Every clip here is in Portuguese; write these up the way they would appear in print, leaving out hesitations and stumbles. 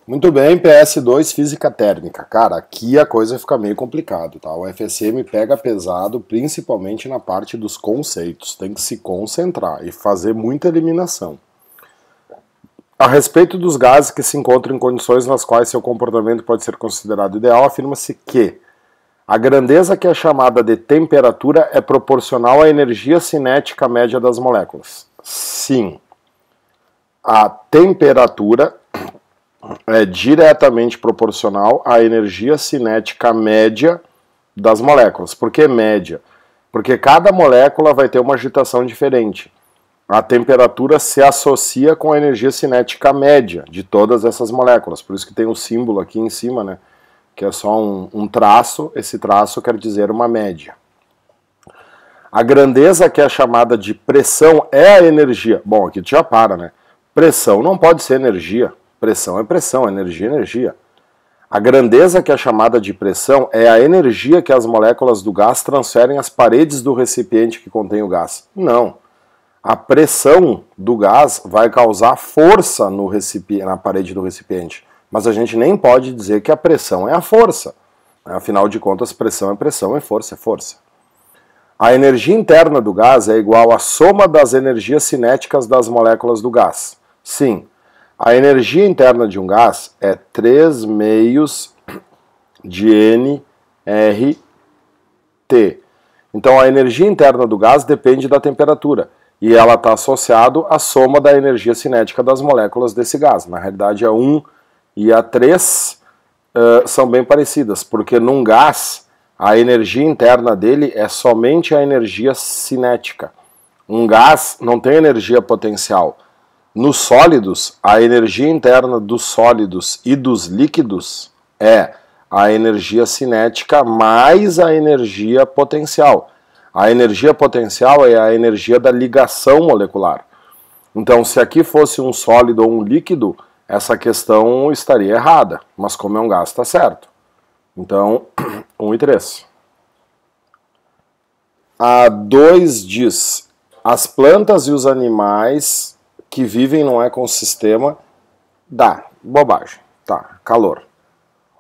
Muito bem, PS2, Física Térmica. Cara, aqui a coisa fica meio complicado, tá? O FSM pega pesado, principalmente na parte dos conceitos. Tem que se concentrar e fazer muita eliminação. A respeito dos gases que se encontram em condições nas quais seu comportamento pode ser considerado ideal, afirma-se que a grandeza que é chamada de temperatura é proporcional à energia cinética média das moléculas. Sim, a temperatura é diretamente proporcional à energia cinética média das moléculas. Por que média? Porque cada molécula vai ter uma agitação diferente. A temperatura se associa com a energia cinética média de todas essas moléculas. Por isso que tem um símbolo aqui em cima, né? Que é só um traço. Esse traço quer dizer uma média. A grandeza que é chamada de pressão é a energia. Bom, aqui tu já para, né? Pressão não pode ser energia. Pressão é pressão, energia é energia. A grandeza que é chamada de pressão é a energia que as moléculas do gás transferem às paredes do recipiente que contém o gás. Não. A pressão do gás vai causar força no na parede do recipiente. Mas a gente nem pode dizer que a pressão é a força. Afinal de contas, pressão é força é força. A energia interna do gás é igual à soma das energias cinéticas das moléculas do gás. Sim. A energia interna de um gás é 3 meios de nRT. Então a energia interna do gás depende da temperatura e ela está associada à soma da energia cinética das moléculas desse gás. Na realidade a 1 e a 3 são bem parecidas, porque num gás a energia interna dele é somente a energia cinética. Um gás não tem energia potencial. Nos sólidos, a energia interna dos sólidos e dos líquidos é a energia cinética mais a energia potencial. A energia potencial é a energia da ligação molecular. Então, se aqui fosse um sólido ou um líquido, essa questão estaria errada. Mas como é um gás, está certo. Então, 1 e 3. A 2 diz: as plantas e os animais que vivem num ecossistema, bobagem, calor.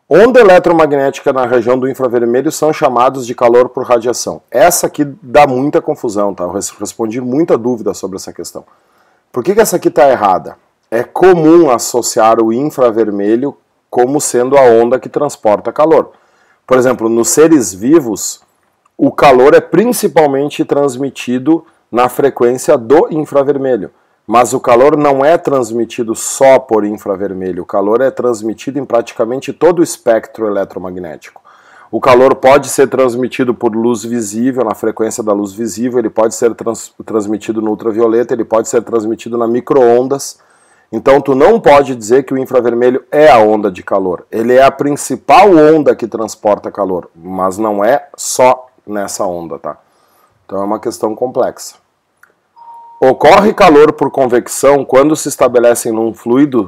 Onda eletromagnética na região do infravermelho são chamados de calor por radiação. Essa aqui dá muita confusão, tá? Eu respondi muita dúvida sobre essa questão. Por que essa aqui está errada? É comum associar o infravermelho como sendo a onda que transporta calor. Por exemplo, nos seres vivos, o calor é principalmente transmitido na frequência do infravermelho. Mas o calor não é transmitido só por infravermelho, o calor é transmitido em praticamente todo o espectro eletromagnético. O calor pode ser transmitido por luz visível, na frequência da luz visível, ele pode ser transmitido no ultravioleta, ele pode ser transmitido na micro-ondas. Então tu não pode dizer que o infravermelho é a onda de calor. Ele é a principal onda que transporta calor, mas não é só nessa onda, tá? Então é uma questão complexa. Ocorre calor por convecção quando se estabelecem num fluido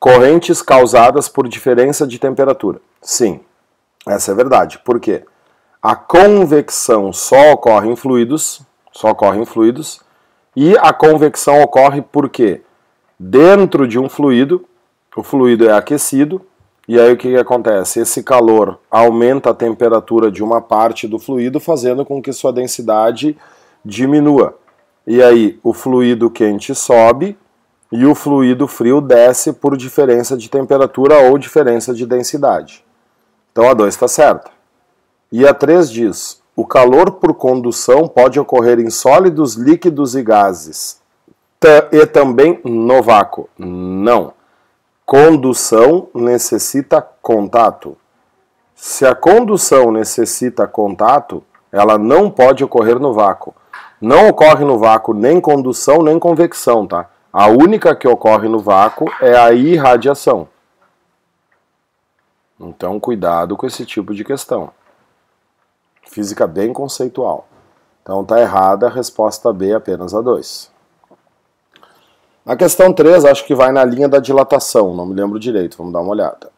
correntes causadas por diferença de temperatura. Sim, essa é verdade. Por quê? A convecção só ocorre em fluidos, e a convecção ocorre porque dentro de um fluido, o fluido é aquecido, e aí o que acontece? Esse calor aumenta a temperatura de uma parte do fluido, fazendo com que sua densidade diminua. E aí o fluido quente sobe e o fluido frio desce por diferença de temperatura ou diferença de densidade. Então a 2 está certa. E a 3 diz: o calor por condução pode ocorrer em sólidos, líquidos e gases. E também no vácuo. Não. Condução necessita contato. Se a condução necessita contato, ela não pode ocorrer no vácuo. Não ocorre no vácuo nem condução nem convecção, tá? A única que ocorre no vácuo é a irradiação. Então, cuidado com esse tipo de questão. Física bem conceitual. Então, tá errada a resposta B, apenas a 2. A questão 3, acho que vai na linha da dilatação, não me lembro direito, vamos dar uma olhada.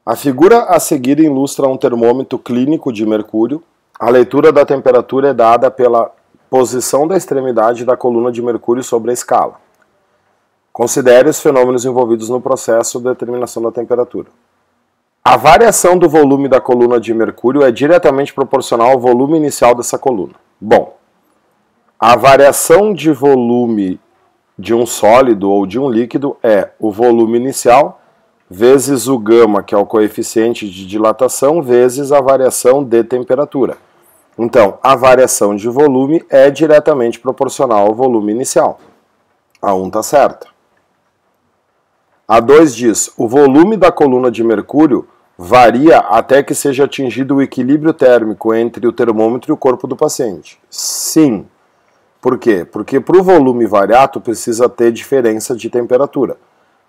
A figura a seguir ilustra um termômetro clínico de mercúrio. A leitura da temperatura é dada pela posição da extremidade da coluna de mercúrio sobre a escala. Considere os fenômenos envolvidos no processo de determinação da temperatura. A variação do volume da coluna de mercúrio é diretamente proporcional ao volume inicial dessa coluna. Bom, a variação de volume de um sólido ou de um líquido é o volume inicial vezes o gama, que é o coeficiente de dilatação, vezes a variação de temperatura. Então, a variação de volume é diretamente proporcional ao volume inicial. A 1 está certa. A 2 diz, o volume da coluna de mercúrio varia até que seja atingido o equilíbrio térmico entre o termômetro e o corpo do paciente. Sim. Por quê? Porque para o volume variar, tu precisa ter diferença de temperatura.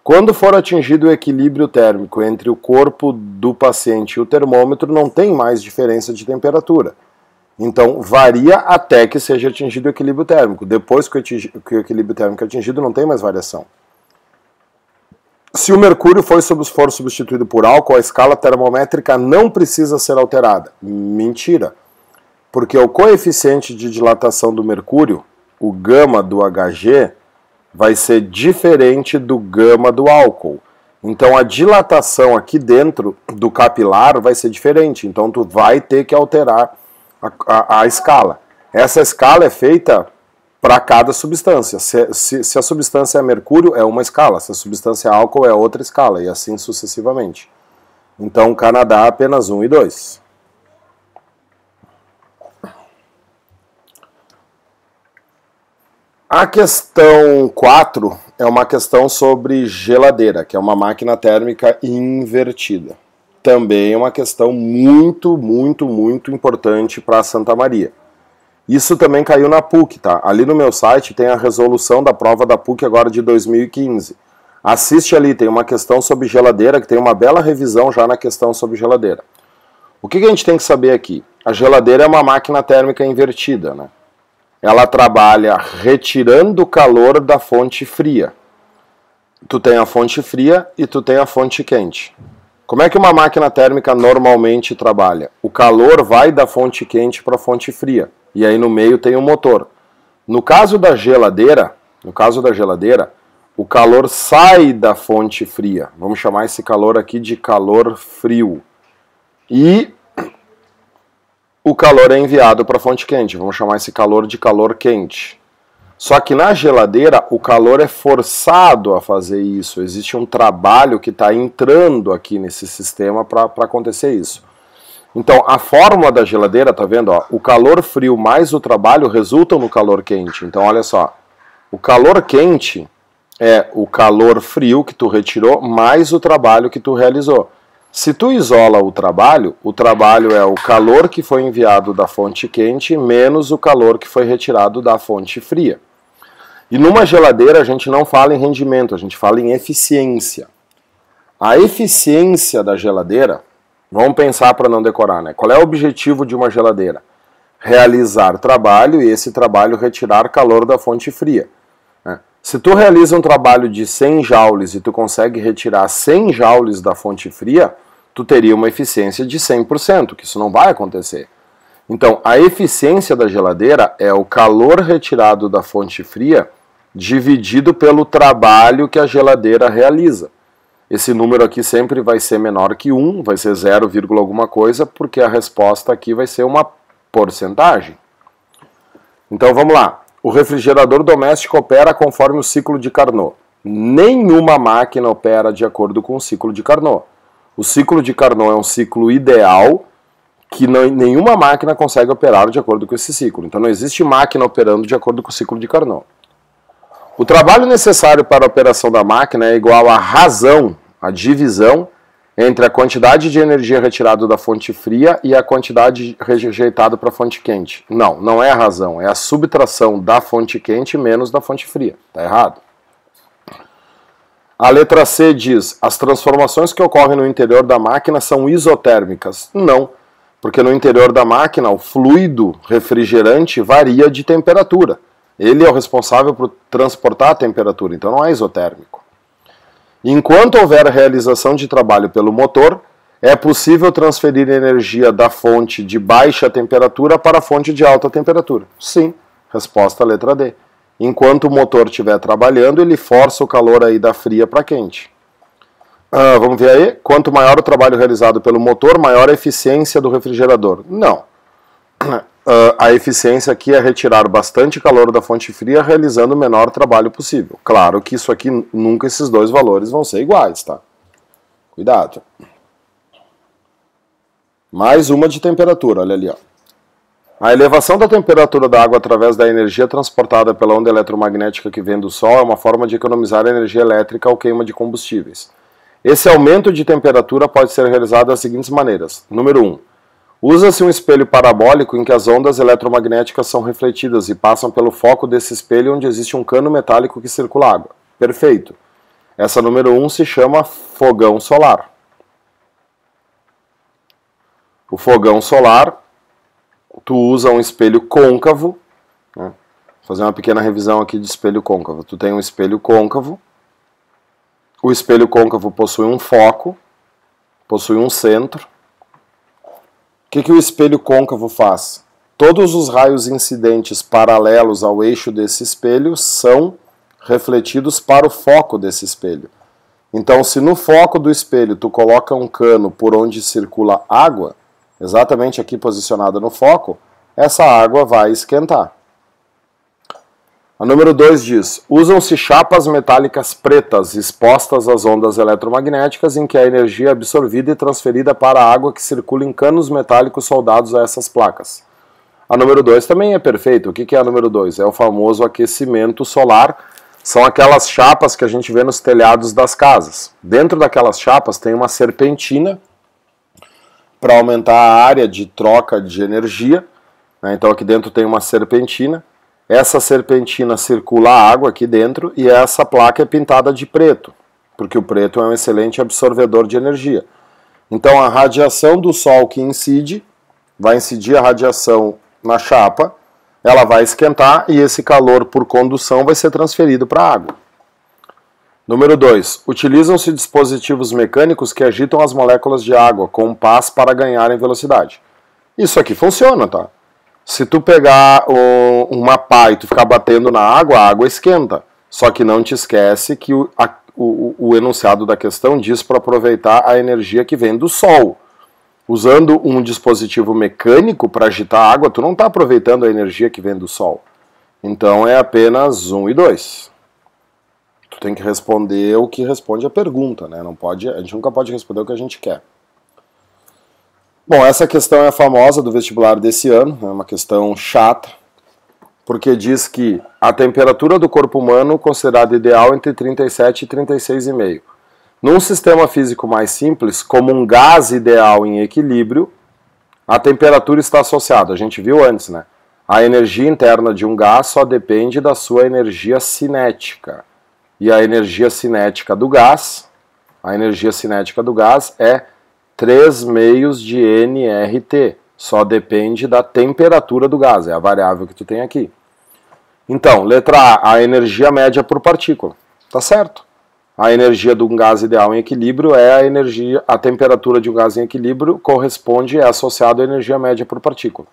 Quando for atingido o equilíbrio térmico entre o corpo do paciente e o termômetro, não tem mais diferença de temperatura. Então, varia até que seja atingido o equilíbrio térmico. Depois que o equilíbrio térmico é atingido, não tem mais variação. Se o mercúrio for substituído por álcool, a escala termométrica não precisa ser alterada. Mentira. Porque o coeficiente de dilatação do mercúrio, o gama do Hg, vai ser diferente do gama do álcool. Então a dilatação aqui dentro do capilar vai ser diferente. Então tu vai ter que alterar a escala. Essa escala é feita para cada substância. Se a substância é mercúrio, é uma escala. Se a substância é álcool, é outra escala. E assim sucessivamente. Então, Canadá, apenas 1 e 2. A questão 4 é uma questão sobre geladeira, que é uma máquina térmica invertida. Também é uma questão muito, muito, muito importante para Santa Maria. Isso também caiu na PUC, tá? Ali no meu site tem a resolução da prova da PUC agora de 2015. Assiste ali, tem uma questão sobre geladeira, que tem uma bela revisão já na questão sobre geladeira. O que a gente tem que saber aqui? A geladeira é uma máquina térmica invertida, né? Ela trabalha retirando o calor da fonte fria. Tu tem a fonte fria e tu tem a fonte quente. Como é que uma máquina térmica normalmente trabalha? O calor vai da fonte quente para a fonte fria. E aí no meio tem um motor. No caso da geladeira, o calor sai da fonte fria. Vamos chamar esse calor aqui de calor frio. E o calor é enviado para a fonte quente. Vamos chamar esse calor de calor quente. Só que na geladeira o calor é forçado a fazer isso. Existe um trabalho que está entrando aqui nesse sistema para acontecer isso. Então, a fórmula da geladeira, tá vendo? Ó, o calor frio mais o trabalho resultam no calor quente. Então, olha só. O calor quente é o calor frio que tu retirou mais o trabalho que tu realizou. Se tu isola o trabalho é o calor que foi enviado da fonte quente menos o calor que foi retirado da fonte fria. E numa geladeira a gente não fala em rendimento, a gente fala em eficiência. A eficiência da geladeira... Vamos pensar para não decorar, né? Qual é o objetivo de uma geladeira? Realizar trabalho e esse trabalho retirar calor da fonte fria. Né? Se tu realiza um trabalho de 100 joules e tu consegue retirar 100 joules da fonte fria, tu teria uma eficiência de 100%, que isso não vai acontecer. Então, a eficiência da geladeira é o calor retirado da fonte fria dividido pelo trabalho que a geladeira realiza. Esse número aqui sempre vai ser menor que 1, vai ser 0, alguma coisa, porque a resposta aqui vai ser uma porcentagem. Então vamos lá. O refrigerador doméstico opera conforme o ciclo de Carnot. Nenhuma máquina opera de acordo com o ciclo de Carnot. O ciclo de Carnot é um ciclo ideal que nenhuma máquina consegue operar de acordo com esse ciclo. Então não existe máquina operando de acordo com o ciclo de Carnot. O trabalho necessário para a operação da máquina é igual à razão, a divisão, entre a quantidade de energia retirada da fonte fria e a quantidade rejeitada para a fonte quente. Não, não é a razão, é a subtração da fonte quente menos da fonte fria. Está errado. A letra C diz, as transformações que ocorrem no interior da máquina são isotérmicas. Não, porque no interior da máquina o fluido refrigerante varia de temperatura. Ele é o responsável por transportar a temperatura, então não é isotérmico. Enquanto houver a realização de trabalho pelo motor, é possível transferir energia da fonte de baixa temperatura para a fonte de alta temperatura. Sim, resposta letra D. enquanto o motor estiver trabalhando, ele força o calor aí da fria para quente. Vamos ver aí, quanto maior o trabalho realizado pelo motor, maior a eficiência do refrigerador. Não. A eficiência aqui é retirar bastante calor da fonte fria, realizando o menor trabalho possível. Claro que isso aqui, nunca esses dois valores vão ser iguais, tá? Cuidado. Mais uma de temperatura, olha ali, ó. A elevação da temperatura da água através da energia transportada pela onda eletromagnética que vem do Sol é uma forma de economizar energia elétrica ou queima de combustíveis. Esse aumento de temperatura pode ser realizado das seguintes maneiras. Número 1. Usa-se um espelho parabólico em que as ondas eletromagnéticas são refletidas e passam pelo foco desse espelho onde existe um cano metálico que circula água. Perfeito. Essa número 1 se chama fogão solar. O fogão solar, tu usa um espelho côncavo, né? Vou fazer uma pequena revisão aqui de espelho côncavo. Tu tem um espelho côncavo, o espelho côncavo possui um foco, possui um centro. O que o espelho côncavo faz? Todos os raios incidentes paralelos ao eixo desse espelho são refletidos para o foco desse espelho. Então, se no foco do espelho tu coloca um cano por onde circula água, exatamente aqui posicionada no foco, essa água vai esquentar. A número 2 diz, usam-se chapas metálicas pretas expostas às ondas eletromagnéticas em que a energia é absorvida e transferida para a água que circula em canos metálicos soldados a essas placas. A número 2 também é perfeito. O que é a número 2? É o famoso aquecimento solar. São aquelas chapas que a gente vê nos telhados das casas. Dentro daquelas chapas tem uma serpentina para aumentar a área de troca de energia, né? Então aqui dentro tem uma serpentina, essa serpentina circula a água aqui dentro e essa placa é pintada de preto, porque o preto é um excelente absorvedor de energia. Então a radiação do Sol que incide, vai incidir a radiação na chapa, ela vai esquentar e esse calor por condução vai ser transferido para a água. Número 2. Utilizam-se dispositivos mecânicos que agitam as moléculas de água com pás para ganharem velocidade. Isso aqui funciona, tá? Se tu pegar uma pá e tu ficar batendo na água, a água esquenta. Só que não te esquece que o enunciado da questão diz para aproveitar a energia que vem do Sol. Usando um dispositivo mecânico para agitar a água, tu não está aproveitando a energia que vem do Sol. Então é apenas 1 e 2. Tu tem que responder o que responde a pergunta, né? A gente nunca pode responder o que a gente quer. Bom, essa questão é a famosa do vestibular desse ano, é uma questão chata, porque diz que a temperatura do corpo humano considerada ideal entre 37 e 36,5. Num sistema físico mais simples, como um gás ideal em equilíbrio, a temperatura está associada, a gente viu antes, né? A energia interna de um gás só depende da sua energia cinética. E a energia cinética do gás é 3 meios de nRT. Só depende da temperatura do gás, é a variável que tu tem aqui. Então, letra A, a energia média por partícula. Tá certo. A energia de um gás ideal em equilíbrio é a temperatura de um gás em equilíbrio é associado à energia média por partícula.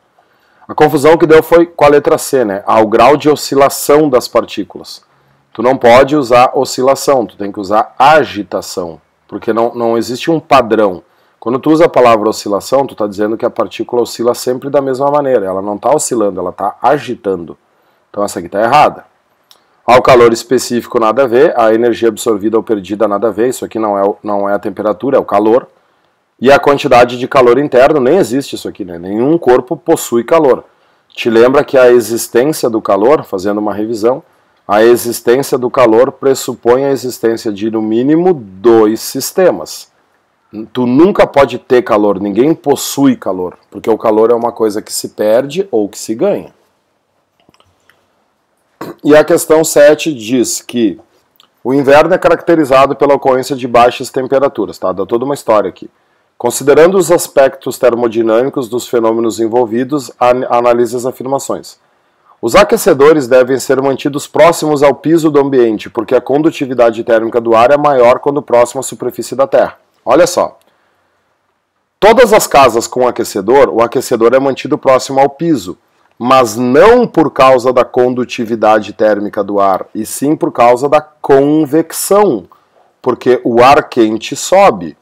A confusão que deu foi com a letra C, né? Ao grau de oscilação das partículas. Tu não pode usar oscilação, tu tem que usar agitação, porque não existe um padrão. Quando tu usa a palavra oscilação, tu está dizendo que a partícula oscila sempre da mesma maneira, ela não está oscilando, ela está agitando. Então essa aqui está errada. Ao calor específico nada a ver, a energia absorvida ou perdida nada a ver, isso aqui não é a temperatura, é o calor. E a quantidade de calor interno, nem existe isso aqui, né? Nenhum corpo possui calor. Te lembra que a existência do calor, fazendo uma revisão, a existência do calor pressupõe a existência de, no mínimo, 2 sistemas. Tu nunca pode ter calor, ninguém possui calor, porque o calor é uma coisa que se perde ou que se ganha. E a questão 7 diz que o inverno é caracterizado pela ocorrência de baixas temperaturas, tá? Dá toda uma história aqui. Considerando os aspectos termodinâmicos dos fenômenos envolvidos, analise as afirmações. Os aquecedores devem ser mantidos próximos ao piso do ambiente, porque a condutividade térmica do ar é maior quando próximo à superfície da Terra. Olha só. Todas as casas com aquecedor, o aquecedor é mantido próximo ao piso. mas não por causa da condutividade térmica do ar, e sim por causa da convecção, porque o ar quente sobe.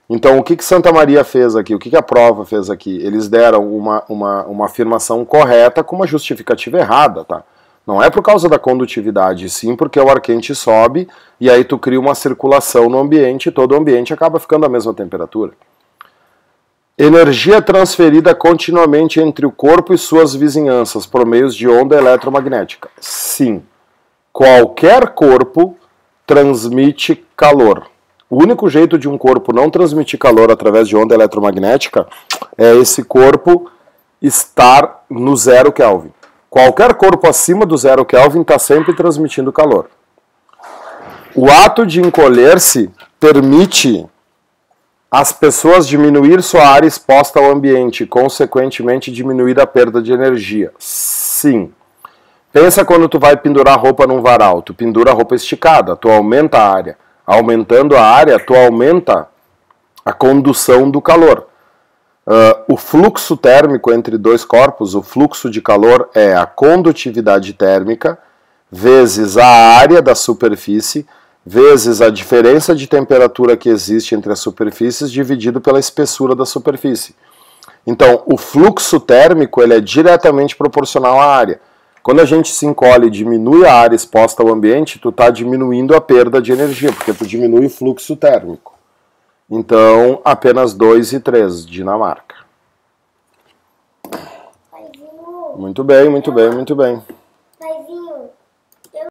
Então, o que Santa Maria fez aqui? O que a prova fez aqui? Eles deram uma afirmação correta com uma justificativa errada, tá? Não é por causa da condutividade, sim porque o ar quente sobe e aí tu cria uma circulação no ambiente e todo o ambiente acaba ficando à mesma temperatura. Energia transferida continuamente entre o corpo e suas vizinhanças por meio de onda eletromagnética. Sim, qualquer corpo transmite calor. O único jeito de um corpo não transmitir calor através de onda eletromagnética é esse corpo estar no 0 Kelvin. Qualquer corpo acima do 0 Kelvin está sempre transmitindo calor. O ato de encolher-se permite as pessoas diminuir sua área exposta ao ambiente e, consequentemente, diminuir a perda de energia. Sim. Pensa quando tu vai pendurar roupa num varal. Tu pendura a roupa esticada, tu aumenta a área. Aumentando a área, tu aumenta a condução do calor. O fluxo térmico entre dois corpos, o fluxo de calor é a condutividade térmica vezes a área da superfície vezes a diferença de temperatura que existe entre as superfícies dividido pela espessura da superfície. Então, o fluxo térmico ele é diretamente proporcional à área. Quando a gente se encolhe e diminui a área exposta ao ambiente, tu está diminuindo a perda de energia, porque tu diminui o fluxo térmico. Então, apenas 2 e 3, Dinamarca. Muito bem, muito bem, muito bem.